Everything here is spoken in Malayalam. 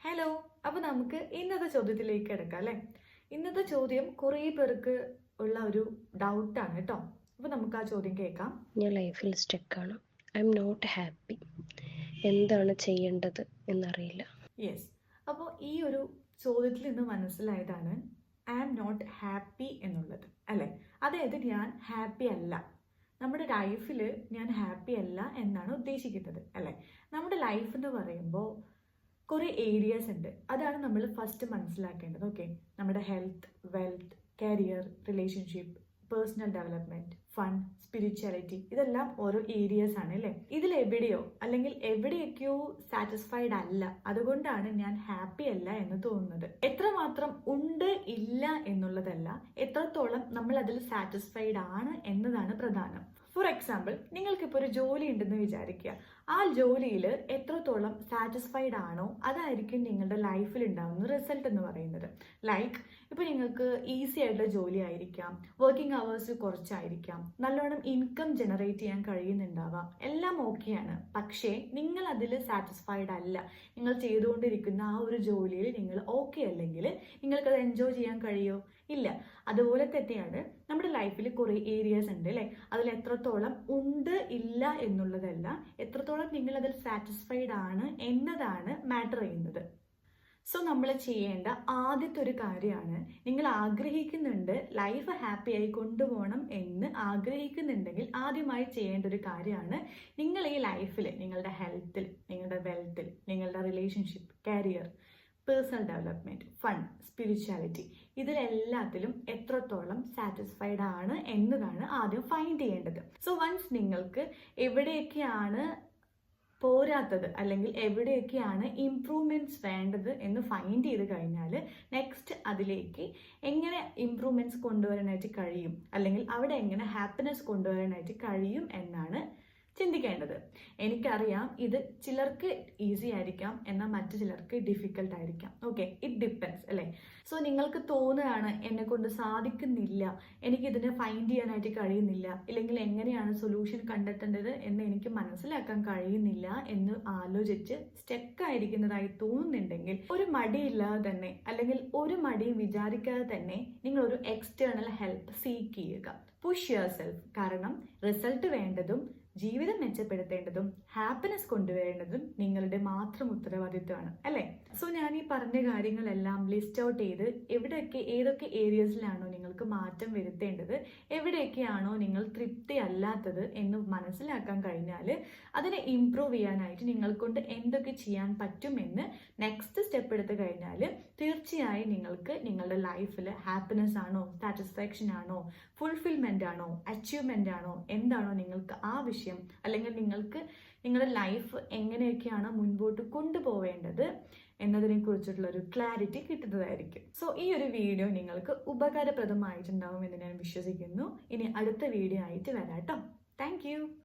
ഹലോ, അപ്പോൾ നമുക്ക് ഇന്നത്തെ ചോദ്യത്തിലേക്ക് കിടക്കാം അല്ലേ? ഇന്നത്തെ ചോദ്യം കുറേ പേർക്ക് ഉള്ള ഒരു ഡൗട്ടാണ് കേട്ടോ. അപ്പോൾ നമുക്ക് ആ ചോദ്യം കേൾക്കാം. ഞാൻ ലൈഫിൽ സ്റ്റക്കാണ്. I am not happy. എന്താണ് ചെയ്യേണ്ടത് എന്നറിയില്ല. യെസ്, അപ്പോൾ ഈ ഒരു ചോദ്യത്തിൽ നിന്ന് മനസ്സിലായതാണ് ഐ ആം നോട്ട് ഹാപ്പി എന്നുള്ളത് അല്ലേ? അതായത് ഞാൻ ഹാപ്പി അല്ല, നമ്മുടെ ലൈഫിൽ ഞാൻ ഹാപ്പി അല്ല എന്നാണ് ഉദ്ദേശിക്കുന്നത് അല്ലേ? നമ്മുടെ ലൈഫ് എന്ന് പറയുമ്പോൾ കുറേ ഏരിയാസ് ഉണ്ട്. അതാണ് നമ്മൾ ഫസ്റ്റ് മനസ്സിലാക്കേണ്ടത്. ഓക്കെ, നമ്മുടെ health, wealth, career, relationship, personal development, fun, spirituality, ഇതെല്ലാം ഓരോ ഏരിയാസ് ആണ് അല്ലേ? ഇതിൽ എവിടെയോ അല്ലെങ്കിൽ എവിടെയൊക്കെയോ സാറ്റിസ്ഫൈഡ് അല്ല, അതുകൊണ്ടാണ് ഞാൻ ഹാപ്പി അല്ല എന്ന് തോന്നുന്നത്. എത്രമാത്രം ഉണ്ട് ഇല്ല എന്നുള്ളതല്ല, എത്രത്തോളം നമ്മൾ അതിൽ സാറ്റിസ്ഫൈഡ് ആണ് എന്നതാണ് പ്രധാനം. ഫോർ എക്സാമ്പിൾ, നിങ്ങൾക്കിപ്പോൾ ഒരു ജോലി ഉണ്ടെന്ന് വിചാരിക്കുക. ആ ജോലിയിൽ എത്രത്തോളം സാറ്റിസ്ഫൈഡ് ആണോ അതായിരിക്കും നിങ്ങളുടെ ലൈഫിൽ ഉണ്ടാകുന്ന റിസൾട്ട് എന്ന് പറയുന്നത്. ലൈക്ക് ഇപ്പോൾ നിങ്ങൾക്ക് ഈസി ആയിട്ടുള്ള ജോലി ആയിരിക്കാം, വർക്കിംഗ് അവേഴ്സ് കുറച്ചായിരിക്കാം, നല്ലോണം ഇൻകം ജനറേറ്റ് ചെയ്യാൻ കഴിയുന്നുണ്ടാവാം, എല്ലാം ഓക്കെയാണ്. പക്ഷേ നിങ്ങൾ അതിൽ സാറ്റിസ്ഫൈഡ് അല്ല, നിങ്ങൾ ചെയ്തുകൊണ്ടിരിക്കുന്ന ആ ഒരു ജോലിയിൽ നിങ്ങൾ ഓക്കെ അല്ലെങ്കിൽ നിങ്ങൾക്കത് എൻജോയ് ചെയ്യാൻ കഴിയുമോ? ഇല്ല. അതുപോലെ തന്നെയാണ് നമ്മുടെ ലൈഫിൽ കുറേ ഏരിയാസ് ഉണ്ട് അല്ലേ? അതിൽ എത്രത്തോളം ഉണ്ട് ഇല്ല എന്നുള്ളതല്ല, എത്രത്തോളം നിങ്ങൾ അതിൽ സാറ്റിസ്ഫൈഡ് ആണ് എന്നതാണ് മാറ്റർ ചെയ്യുന്നത്. സോ നമ്മൾ ചെയ്യേണ്ട ആദ്യത്തെ ഒരു കാര്യമാണ്, നിങ്ങൾ ആഗ്രഹിക്കുന്നുണ്ട് ലൈഫ് ഹാപ്പി ആയി കൊണ്ടുപോകണം എന്ന് ആഗ്രഹിക്കുന്നുണ്ടെങ്കിൽ ആദ്യമായി ചെയ്യേണ്ട ഒരു കാര്യമാണ്, നിങ്ങൾ ഈ ലൈഫിൽ നിങ്ങളുടെ ഹെൽത്തിൽ, നിങ്ങളുടെ വെൽത്തിൽ, നിങ്ങളുടെ relationship, career, personal development, fun, spirituality, ഇതിലെല്ലാത്തിലും എത്രത്തോളം സാറ്റിസ്ഫൈഡ് ആണ് എന്നതാണ് ആദ്യം ഫൈൻഡ് ചെയ്യേണ്ടത്. സോ വൺസ് നിങ്ങൾക്ക് എവിടെയൊക്കെയാണ് പോരാത്തത് അല്ലെങ്കിൽ എവിടെയൊക്കെയാണ് ഇംപ്രൂവ്മെന്റ്സ് വേണ്ടത് എന്ന് ഫൈൻഡ് ചെയ്ത് കഴിഞ്ഞാൽ നെക്സ്റ്റ് അതിലേക്ക് എങ്ങനെ ഇംപ്രൂവ്മെന്റ്സ് കൊണ്ടുവരാനായിട്ട് കഴിയും അല്ലെങ്കിൽ അവിടെ എങ്ങനെ ഹാപ്പിനെസ് കൊണ്ടുവരാനായിട്ട് കഴിയും എന്നാണ് ചിന്തിക്കേണ്ടത്. എനിക്കറിയാം ഇത് ചിലർക്ക് ഈസി ആയിരിക്കാം, എന്നാൽ മറ്റു ചിലർക്ക് ഡിഫിക്കൽട്ട് ആയിരിക്കാം. ഓക്കെ, ഇറ്റ് ഡിപ്പെൻസ് അല്ലേ? സോ നിങ്ങൾക്ക് തോന്നുകയാണ് എന്നെ കൊണ്ട് സാധിക്കുന്നില്ല, എനിക്കിതിനെ ഫൈൻഡ് ചെയ്യാനായിട്ട് കഴിയുന്നില്ല, ഇല്ലെങ്കിൽ എങ്ങനെയാണ് സൊല്യൂഷൻ കണ്ടെത്തേണ്ടത് എന്ന് എനിക്ക് മനസ്സിലാക്കാൻ കഴിയുന്നില്ല എന്ന് ആലോചിച്ച് സ്റ്റക്കായിരിക്കുന്നതായി തോന്നുന്നുണ്ടെങ്കിൽ ഒരു മടിയില്ലാതെ തന്നെ അല്ലെങ്കിൽ ഒരു മടിയും വിചാരിക്കാതെ തന്നെ നിങ്ങൾ ഒരു എക്സ്റ്റേണൽ ഹെൽപ്പ് സീക്ക് ചെയ്യുക. Push your self. കാരണം റിസൾട്ട് വേണ്ടതും ജീവിതം മെച്ചപ്പെടുത്തേണ്ടതും ഹാപ്പിനെസ് കൊണ്ടുവരേണ്ടതും നിങ്ങളുടെ മാത്രം ഉത്തരവാദിത്വമാണ് അല്ലേ? സോ ഞാൻ ഈ പറഞ്ഞ കാര്യങ്ങളെല്ലാം ലിസ്റ്റ് ഔട്ട് ചെയ്ത് ഏതൊക്കെ ഏരിയസിലാണോ നിങ്ങൾക്ക് മാറ്റം വരുത്തേണ്ടത്, എവിടെയൊക്കെയാണോ നിങ്ങൾ തൃപ്തി അല്ലാത്തത് എന്ന് മനസ്സിലാക്കാൻ കഴിഞ്ഞാൽ അതിനെ ഇംപ്രൂവ് ചെയ്യാനായിട്ട് നിങ്ങൾ കൊണ്ട് എന്തൊക്കെ ചെയ്യാൻ പറ്റുമെന്ന് നെക്സ്റ്റ് സ്റ്റെപ്പ് എടുത്തു കഴിഞ്ഞാൽ തീർച്ചയായും നിങ്ങൾക്ക് നിങ്ങളുടെ ലൈഫിൽ ഹാപ്പിനെസ് ആണോ, സാറ്റിസ്ഫാക്ഷൻ ആണോ, ഫുൾഫിൽമെന്റ് ആണോ, അച്ചീവ്മെന്റ് ആണോ, എന്താണോ നിങ്ങൾക്ക് ആവശ്യം അല്ലെങ്കിൽ നിങ്ങൾക്ക് നിങ്ങളുടെ ലൈഫ് എങ്ങനെയൊക്കെയാണ് മുൻപോട്ട് കൊണ്ടുപോവേണ്ടത് എന്നതിനെ കുറിച്ചിട്ടുള്ള ഒരു ക്ലാരിറ്റി കിട്ടുന്നതായിരിക്കും. സോ ഈ ഒരു വീഡിയോ നിങ്ങൾക്ക് ഉപകാരപ്രദമായിട്ടുണ്ടാവും എന്ന് ഞാൻ വിശ്വസിക്കുന്നു. ഇനി അടുത്ത വീഡിയോ ആയിട്ട് വരാം കേട്ടോ. Thank you.